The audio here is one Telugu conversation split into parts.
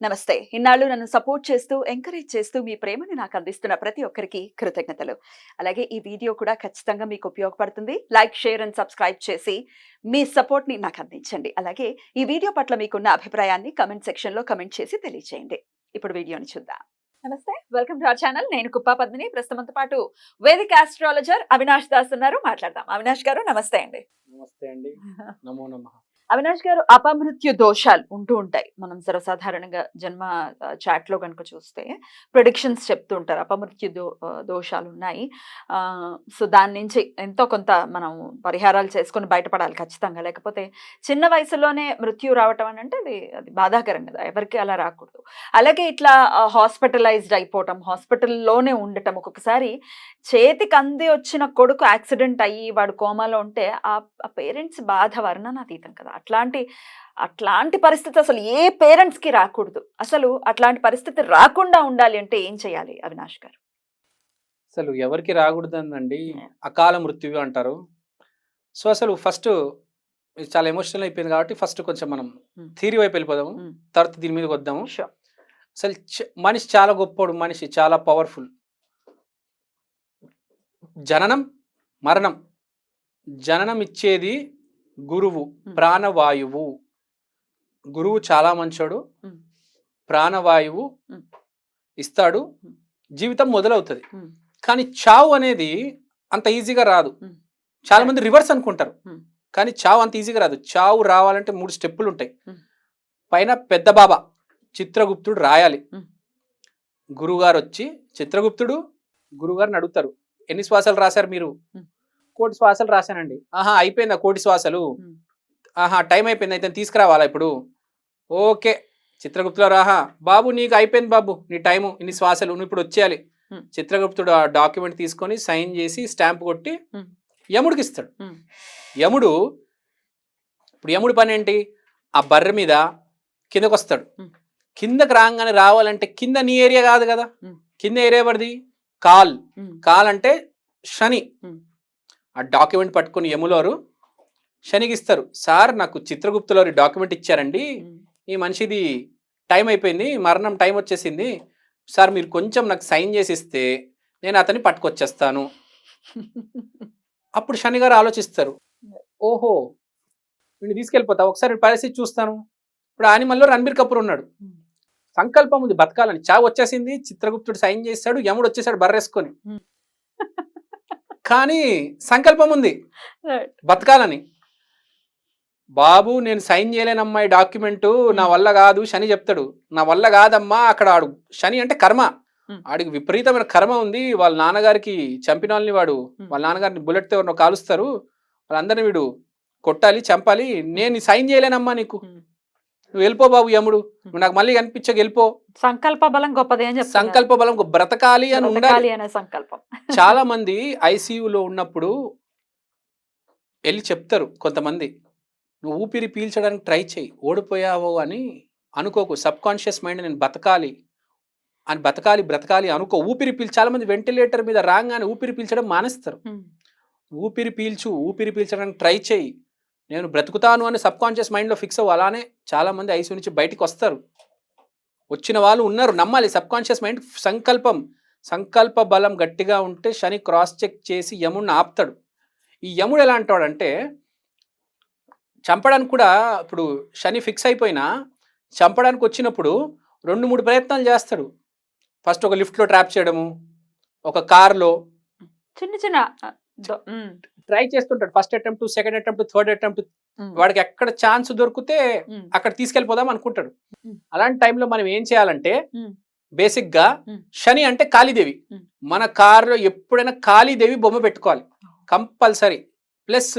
నమస్తే. ఇన్నాళ్ళు నన్ను సపోర్ట్ చేస్తూ, ఎంకరేజ్ చేస్తూ మీ ప్రేమని నాకు అందిస్తున్న ప్రతి ఒక్కరికి కృతజ్ఞతలు. అలాగే ఈ వీడియో కూడా ఖచ్చితంగా మీకు ఉపయోగపడుతుంది. లైక్, షేర్ అండ్ సబ్స్క్రైబ్ చేసి మీ సపోర్ట్‌ని నాకు అందించండి. అలాగే ఈ వీడియో పట్ల మీకున్న అభిప్రాయాన్ని కామెంట్ సెక్షన్‌లో కామెంట్ చేసి తెలియజేయండి. ఇప్పుడు వీడియోని చూద్దాం. నమస్తే. Welcome to our channel. నేను కుప్పా పద్మిని. ప్రస్తుతంతో పాటు వేదిక ఆస్ట్రాలజర్ అవినాష్ దాస్ ఉన్నారు. మాట్లాడదాం. అవినాష్ గారు నమస్తే అండి. నమస్తే అండి. నమో నమః. అవినాష్ గారు, అపమృత్యు దోషాలు ఉంటూ ఉంటాయి. మనం సర్వసాధారణంగా జన్మ చాట్‌లో గనుక చూస్తే ప్రిడిక్షన్స్ చెప్తూ ఉంటారు. అపమృత్యు దోషాలు ఉన్నాయి. సో, దాని నుంచి ఎంతో కొంత మనం పరిహారాలు చేసుకొని బయటపడాలి ఖచ్చితంగా. లేకపోతే చిన్న వయసులోనే మృత్యు రావటం అనంటే అది బాధాకరం కదా! ఎవరికీ అలా రాకూడదు. అలాగే ఇట్లా హాస్పిటలైజ్డ్ అయిపోవటం, హాస్పిటల్‌లోనే ఉండటం, ఒక్కొక్కసారి చేతికి అంది వచ్చిన కొడుకు యాక్సిడెంట్ అయ్యి వాడు కోమాలో ఉంటే ఆ పేరెంట్స్ బాధ వర్ణనాతీతం కదా! అట్లాంటి పరిస్థితి అసలు ఏ పేరెంట్స్‌కి రాకూడదు. అసలు అట్లాంటి పరిస్థితి రాకుండా ఉండాలి అంటే ఏం చేయాలి అవినాష్ గారు? అసలు ఎవరికి రాకూడదండి. అకాల మృత్యువు అంటారు. సో, అసలు ఫస్ట్ ఇది చాలా ఎమోషనల్ అయిపోయింది కాబట్టి ఫస్ట్ కొంచెం మనం థియరీ వైపు వెళ్ళిపోదాము. తర్వాత దీని మీదకి వద్దాము. షూర్. అసలు మనిషి చాలా గొప్పోడు. మనిషి చాలా పవర్ఫుల్. జననం, మరణం. జననం ఇచ్చేది గురువు, ప్రాణవాయువు. గురువు చాలా మంచోడు. ప్రాణవాయువు ఇస్తాడు. జీవితం మొదలవుతుంది. కానీ చావు అనేది అంత ఈజీగా రాదు. చాలా మంది రివర్స్ అనుకుంటారు. కానీ చావు అంత ఈజీగా రాదు. చావు రావాలంటే 3 స్టెప్పులు ఉంటాయి. పైన పెద్ద బాబా చిత్రగుప్తుడు రాయాలి. గురువుగారు వచ్చి చిత్రగుప్తుడు గురువుగారిని అడుగుతారు, ఎన్ని శ్వాసాలు రాశారు మీరు? 1,000,000 శ్వాసాలు రాశానండి. ఆహా, అయిపోయిందా 1,000,000 శ్వాసలు? ఆహా, టైం అయిపోయింది, అయితే తీసుకురావాలా ఇప్పుడు? ఓకే. చిత్రగుప్తుడు రాహా, బాబు నీకు అయిపోయింది బాబు, నీ టైము, ఇన్ని శ్వాసలు, నువ్వు ఇప్పుడు వచ్చేయాలి. చిత్రగుప్తుడు ఆ డాక్యుమెంట్ తీసుకొని సైన్ చేసి స్టాంప్ కొట్టి యముడికి ఇస్తాడు. యముడి పని ఏంటి? ఆ బర్రె మీద కిందకు వస్తాడు. కిందకి రాగానే రావాలంటే కింద నీ ఏరియా కాదు కదా, కింద ఏరియా పడిది కాల్ అంటే శని. ఆ డాక్యుమెంట్ పట్టుకుని యములోరు శనికి ఇస్తారు. సార్, నాకు చిత్రగుప్తులోరి డాక్యుమెంట్ ఇచ్చారండి, ఈ మనిషిది టైం అయిపోయింది, మరణం టైం వచ్చేసింది సార్, మీరు కొంచెం నాకు సైన్ చేసి ఇస్తే నేను అతన్ని పట్టుకొచ్చేస్తాను. అప్పుడు శని గారు ఆలోచిస్తారు, ఓహో వీడిని తీసుకెళ్ళిపోతా, ఒకసారి పరిస్థితి చూస్తాను. ఇప్పుడు యానిమల్లో రణబీర్ కపూర్ ఉన్నాడు. సంకల్పం ఉంది బతకాలని. చావు వచ్చేసింది, చిత్రగుప్తుడు సైన్ చేశాడు, యముడు వచ్చేసాడు బర్రేసుకొని. కానీ సంకల్పం ఉంది బతకాలని. బాబు, నేను సైన్ చేయలేనమ్మా ఈ డాక్యుమెంటు, నా వల్ల కాదు. శని చెప్తాడు, నా వల్ల కాదమ్మా. అక్కడ ఆడు శని అంటే కర్మ, ఆడికి విపరీతమైన కర్మ ఉంది. వాళ్ళ నాన్నగారికి చంపిన వాళ్ళని వాళ్ళ నాన్నగారిని బుల్లెట్తో ఎవరినో కాలుస్తారు, వాళ్ళందరినీ వీడు కొట్టాలి, చంపాలి. నేను సైన్ చేయలేనమ్మా నీకు, నువ్వు వెళ్ళిపో బాబు యముడు, నువ్వు నాకు మళ్ళీ కనిపించక వెళ్ళిపో. సంకల్ప బలం గొప్పది అని చెప్తారు. సంకల్ప బలం, బ్రతకాలి అని ఉండాలి అనే సంకల్పం. చాలా మంది ఐసీయూలో ఉన్నప్పుడు వెళ్ళి చెప్తారు కొంతమంది, నువ్వు ఊపిరి పీల్చడానికి ట్రై చేయి, ఓడిపోయావో అని అనుకోకు. సబ్ కాన్షియస్ మైండ్ నేను బతకాలి బ్రతకాలి అనుకో. ఊపిరి చాలా మంది వెంటిలేటర్ మీద రాగానే ఊపిరి పీల్చడం మానేస్తారు. ఊపిరి పీల్చడానికి ట్రై చేయి, నేను బ్రతుకుతాను అని సబ్ కాన్షియస్ మైండ్లో ఫిక్స్ అవ్వు. అలానే చాలా మంది ఐసీయూ నుంచి బయటికి వస్తారు. వచ్చిన వాళ్ళు ఉన్నారు, నమ్మాలి. సబ్ కాన్షియస్ మైండ్ సంకల్ప బలం గట్టిగా ఉంటే శని క్రాస్ చెక్ చేసి యముడిని ఆపుతాడు. ఈ యముడు ఎలా అంటాడంటే, చంపడానికి కూడా ఇప్పుడు శని ఫిక్స్ అయిపోయినా చంపడానికి వచ్చినప్పుడు 2-3 ప్రయత్నాలు చేస్తాడు. ఫస్ట్ ఒక లిఫ్ట్లో ట్రాప్ చేయడము, ఒక కార్లో చిన్న ట్రై చేస్తుంటాడు. First attempt, second attempt, third attempt. వాడికి ఎక్కడ ఛాన్స్ దొరికితే అక్కడ తీసుకెళ్ళిపోదాం అనుకుంటాడు. అలాంటి టైంలో మనం ఏం చేయాలంటే, బేసిక్ గా శని అంటే కాళీదేవి. మన కారులో ఎప్పుడైనా కాళీదేవి బొమ్మ పెట్టుకోవాలి కంపల్సరీ. ప్లస్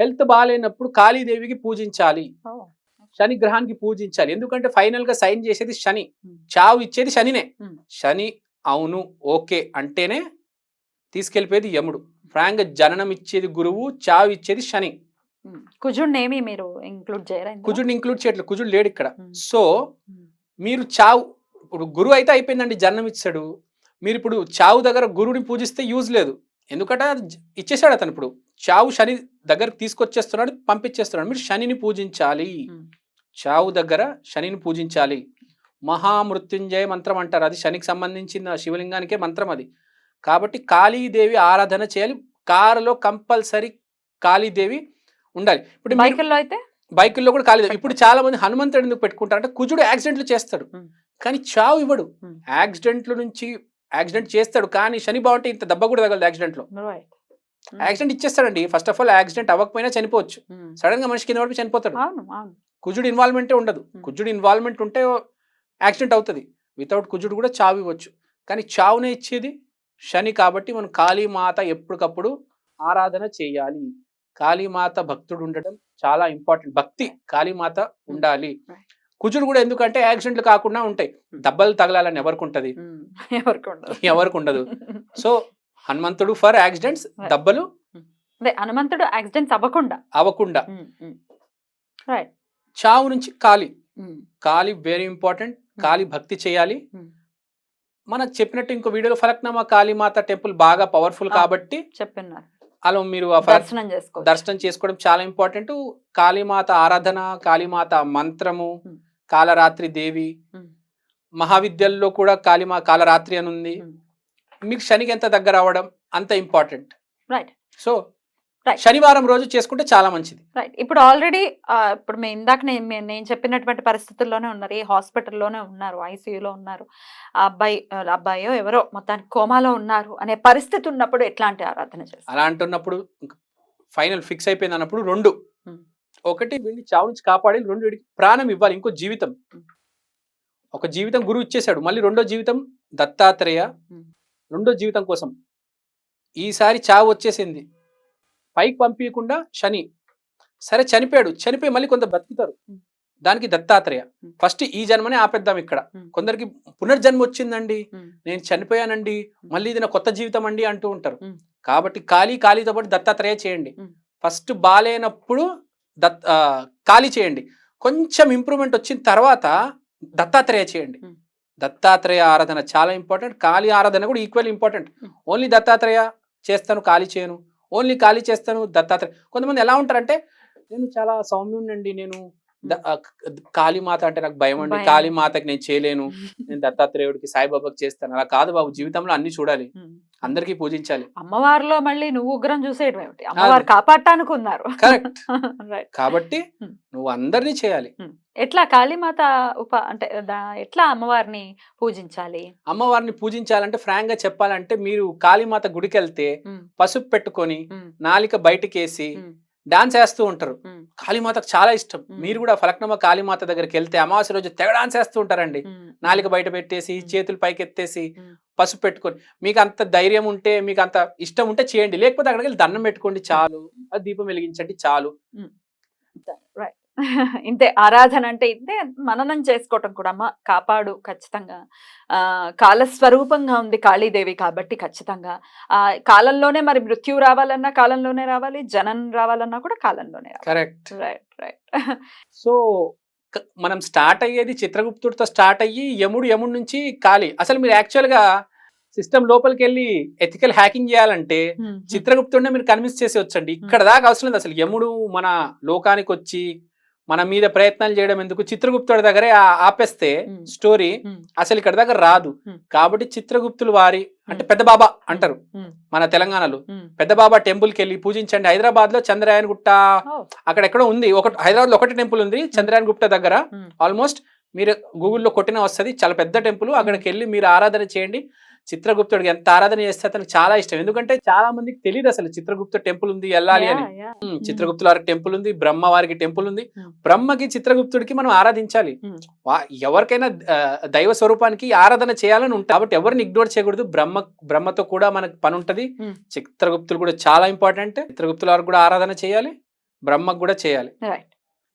హెల్త్ బాగాలేనప్పుడు కాళీదేవికి పూజించాలి, శని గ్రహానికి పూజించాలి. ఎందుకంటే ఫైనల్ గా సైన్ చేసేది శని, చావు ఇచ్చేది శనినే. శని అవును ఓకే అంటేనే తీసుకెళ్ళిపోయేది యముడు. ఫ్రాంక్ జననం ఇచ్చేది గురువు, చావు ఇచ్చేది శని. కుజుడిని మీరు ఇంక్లూడ్ చేయరా? కుజుడిని ఇంక్లూడ్ చేయట్లేదు, కుజుడు లేడు ఇక్కడ. సో మీరు చావు, ఇప్పుడు గురువు అయితే అయిపోయిందండి, జన్మం ఇచ్చాడు. మీరు ఇప్పుడు చావు దగ్గర గురువుని పూజిస్తే యూజ్ లేదు. ఎందుకంటే ఇచ్చేసాడు అతను. ఇప్పుడు చావు శని దగ్గరకు పంపించేస్తున్నాడు. మీరు శనిని పూజించాలి, చావు దగ్గర శనిని పూజించాలి. మహామృత్యుంజయ మంత్రం అంటారు, అది శనికి సంబంధించిన శివలింగానికే మంత్రం అది. కాబట్టి కాళీదేవి ఆరాధన చేయాలి. కారులో కంపల్సరీ కాళీదేవి ఉండాలి. ఇప్పుడు బైకుల్లో అయితే బైకుల్లో కూడా కాళీదేవి. ఇప్పుడు చాలా మంది హనుమంతుడు ఎందుకు పెట్టుకుంటారు అంటే కుజుడు యాక్సిడెంట్లు చేస్తాడు కానీ చావు ఇవ్వడు. యాక్సిడెంట్ చేస్తాడు కానీ శని బాగుంటే ఇంత దెబ్బ కూడా తగలదు యాక్సిడెంట్లో. యాక్సిడెంట్ ఇచ్చేస్తాడండి. ఫస్ట్ ఆఫ్ ఆల్ యాక్సిడెంట్ అవ్వకపోయినా చనిపోవచ్చు, సడన్ గా మనిషి కింద పడిపోయి చనిపోతాడు. కుజుడు ఇన్వాల్వ్మెంటే ఉండదు. కుజుడు ఇన్వాల్వ్మెంట్ ఉంటే యాక్సిడెంట్ అవుతుంది. వితౌట్ కుజుడు కూడా చావు ఇవ్వచ్చు కానీ చావునే ఇచ్చేది శని. కాబట్టి మనం కాళీమాత ఎప్పటికప్పుడు ఆరాధన చేయాలి. కాళీమాత భక్తుడు ఉండటం చాలా ఇంపార్టెంట్. భక్తి కాళీమాత ఉండాలి. కుజుడు కూడా ఎందుకంటే యాక్సిడెంట్లు కాకుండా ఉంటాయి. దెబ్బలు తగలాలని ఎవరికి ఉంటది? ఎవరికి ఉండదు. సో హనుమంతుడు ఫర్ యాక్సిడెంట్స్, దెబ్బలు హనుమంతుడు యాక్సిడెంట్స్ అవ్వకుండా. చావు నుంచి కాళీ వెరీ ఇంపార్టెంట్. కాళీ భక్తి చేయాలి. మనకు చెప్పినట్టు ఇంకో వీడియోలో ఫలక్నామా కాళీమాత టెంపుల్ బాగా పవర్ఫుల్ కాబట్టి చెప్పినారు. అలా మీరు దర్శనం చేసుకోవడం చాలా ఇంపార్టెంట్. కాళీమాత ఆరాధన, కాళీమాత మంత్రము, కాలరాత్రి దేవి, మహావిద్యల్లో కూడా కాలరాత్రి అని ఉంది. మీకు శనికి ఎంత దగ్గర అవ్వడం అంత ఇంపార్టెంట్. సో శనివారం రోజు చేసుకుంటే చాలా మంచిది. ఇప్పుడు ఆల్రెడీ ఇప్పుడు ఇందాక నేను చెప్పినటువంటి పరిస్థితుల్లోనే ఉన్నారు, ఏ హాస్పిటల్లోనే ఉన్నారు, ఐసీయూలో ఉన్నారు, అబ్బాయో ఎవరో మొత్తానికి కోమాలో ఉన్నారు అనే పరిస్థితి ఉన్నప్పుడు ఎట్లాంటి ఆరాధన చేస్తారు? అలా అంటున్నప్పుడు ఫైనల్ ఫిక్స్ అయిపోయింది అన్నప్పుడు రెండు, ఒకటి వీడిని చావు నుంచి కాపాడి, రెండు వీడికి ప్రాణం ఇవ్వాలి, ఇంకో జీవితం. ఒక జీవితం గురువు ఇచ్చేశాడు, మళ్ళీ రెండో జీవితం దత్తాత్రేయ, రెండో జీవితం కోసం. ఈసారి చావు వచ్చేసింది, పైకి పంపించకుండా శని సరే చనిపోయి మళ్ళీ కొంత బతుకుతారు, దానికి దత్తాత్రేయ. ఫస్ట్ ఈ జన్మనే ఆపేద్దాం. ఇక్కడ కొందరికి పునర్జన్మ వచ్చిందండి, నేను చనిపోయానండి, మళ్ళీ ఇది నా కొత్త జీవితం అండి అంటూ ఉంటారు. కాబట్టి కాళీతో పాటు దత్తాత్రేయ చేయండి. ఫస్ట్ బాలేనప్పుడు కాళీ చేయండి, కొంచెం ఇంప్రూవ్మెంట్ వచ్చిన తర్వాత దత్తాత్రేయ చేయండి. దత్తాత్రేయ ఆరాధన చాలా ఇంపార్టెంట్. కాళీ ఆరాధన కూడా ఈక్వల్ ఇంపార్టెంట్. ఓన్లీ దత్తాత్రేయ చేస్తాను కాళీ చేయను, ఓన్లీ కాళీ చేస్తాను దత్తాత్రేయ. కొంతమంది ఎలా ఉంటారంటే నేను చాలా సౌమ్యుండండి, నేను కాళీమాత అంటే నాకు భయం అండి, కాళీమాతకి నేను చేయలేను, నేను దత్తాత్రేయుడికి సాయిబాబాకి చేస్తాను. అలా కాదు బాబు, జీవితంలో అన్ని చూడాలి, అందరికీ పూజించాలి. అమ్మవారిలో మళ్ళీ నువ్వు ఉగ్రం చూసేయడం ఏమిటి? అమ్మవారు కాపాడటానికి ఉన్నారు. కరెక్ట్. కాబట్టి నువ్వు అందరినీ చేయాలి. ఎట్లా కాళీమాత అంటే ఎట్లా అమ్మవారిని పూజించాలి? అమ్మవారిని పూజించాలంటే ఫ్రాంక్ గా చెప్పాలంటే, మీరు కాళీమాత గుడికి వెళ్తే పసుపు పెట్టుకొని నాలిక బయటకేసి డాన్స్ వేస్తూ ఉంటారు. కాళీమాతకు చాలా ఇష్టం. మీరు కూడా ఫలక్నామా కాళీమాత దగ్గరికి వెళ్తే అమావాస్య రోజు తెగ డాన్స్ వేస్తూ ఉంటారండి. నాలిక బయట పెట్టేసి చేతులు పైకి ఎత్తేసి పసుపు పెట్టుకొని, మీకు అంత ధైర్యం ఉంటే, మీకు అంత ఇష్టం ఉంటే చేయండి, లేకపోతే అక్కడికి వెళ్ళి దండం పెట్టుకోండి చాలు, అది దీపం వెలిగించండి చాలు. ఇంతే ఆరాధన అంటే, ఇంతే మననం చేసుకోవటం కూడా. అమ్మ కాపాడు, ఖచ్చితంగా కాలస్వరూపంగా ఉంది కాళీదేవి కాబట్టి ఖచ్చితంగా కాలంలోనే, మరి మృత్యు రావాలన్నా కాలంలోనే రావాలి, జనం రావాలన్నా కూడా కాలంలోనే రావాలి. కరెక్ట్. రైట్. సో మనం స్టార్ట్ అయ్యేది చిత్రగుప్తుడితో స్టార్ట్ అయ్యి యముడు నుంచి కాళీ. అసలు మీరు యాక్చువల్ గా సిస్టమ్ లోపలికి వెళ్ళి ఎథికల్ హ్యాకింగ్ చేయాలంటే చిత్రగుప్తుడిని మీరు కన్విన్స్ చేసి వచ్చండి. ఇక్కడ దాకా అవసరం లేదు. అసలు యముడు మన లోకానికి వచ్చి మన మీద ప్రయత్నాలు చేయడం ఎందుకు? చిత్రగుప్తుడి దగ్గరే ఆపేస్తే స్టోరీ అసలు ఇక్కడ దగ్గర రాదు. కాబట్టి చిత్రగుప్తులు వారి అంటే పెద్ద బాబా అంటారు మన తెలంగాణలో. పెద్ద బాబా టెంపుల్ కి వెళ్ళి పూజించండి. హైదరాబాద్ లో చంద్రయాన్ గుట్ట అక్కడెక్కడో ఉంది, హైదరాబాద్ లో ఒకటి టెంపుల్ ఉంది చంద్రయాన్ గుట్ట దగ్గర. ఆల్మోస్ట్ మీరు గూగుల్లో కొట్టినా వస్తుంది, చాలా పెద్ద టెంపుల్. అక్కడికి వెళ్ళి మీరు ఆరాధన చేయండి. చిత్రగుప్తుడికి ఎంత ఆరాధన చేస్తే అతనికి చాలా ఇష్టం. ఎందుకంటే చాలా మందికి తెలియదు అసలు చిత్రగుప్త టెంపుల్ ఉంది, వెళ్ళాలి అని. చిత్రగుప్తుల వారికి టెంపుల్ ఉంది, బ్రహ్మ వారికి టెంపుల్ ఉంది. బ్రహ్మకి చిత్రగుప్తుడికి మనం ఆరాధించాలి. ఎవరికైనా దైవ స్వరూపానికి ఆరాధన చేయాలని ఉంటుంది. కాబట్టి ఎవరిని ఇగ్నోర్ చేయకూడదు. బ్రహ్మతో కూడా మనకు పని ఉంటది. చిత్రగుప్తులు కూడా చాలా ఇంపార్టెంట్. చిత్రగుప్తుల వారికి కూడా ఆరాధన చేయాలి, బ్రహ్మకు కూడా చేయాలి.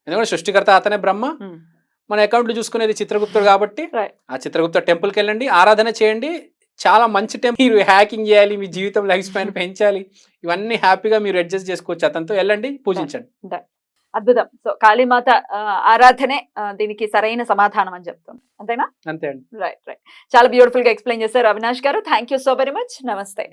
ఎందుకంటే సృష్టికర్త అతనే బ్రహ్మ, మన అకౌంట్లు చూసుకునేది చిత్రగుప్తుడు. కాబట్టి ఆ చిత్రగుప్త టెంపుల్కి వెళ్ళండి, ఆరాధన చేయండి. చాలా మంచి టైం. మీరు హ్యాకింగ్ చేయాలి, మీ జీవితం లైఫ్ స్పాన్ పెంచాలి, ఇవన్నీ హ్యాపీగా మీరు అడ్జస్ట్ చేసుకోవచ్చు. అతనితో వెళ్ళండి, పూజించండి. అద్భుతం. సో కాళీమాత ఆరాధనే దీనికి సరైన సమాధానం అని చెప్తాను, అంతేనా? అంతే అండి. రైట్. చాలా బ్యూటిఫుల్ గా ఎక్స్ప్లెయిన్ చేశారు అవినాష్ గారు. Thank you so very much. నమస్తే.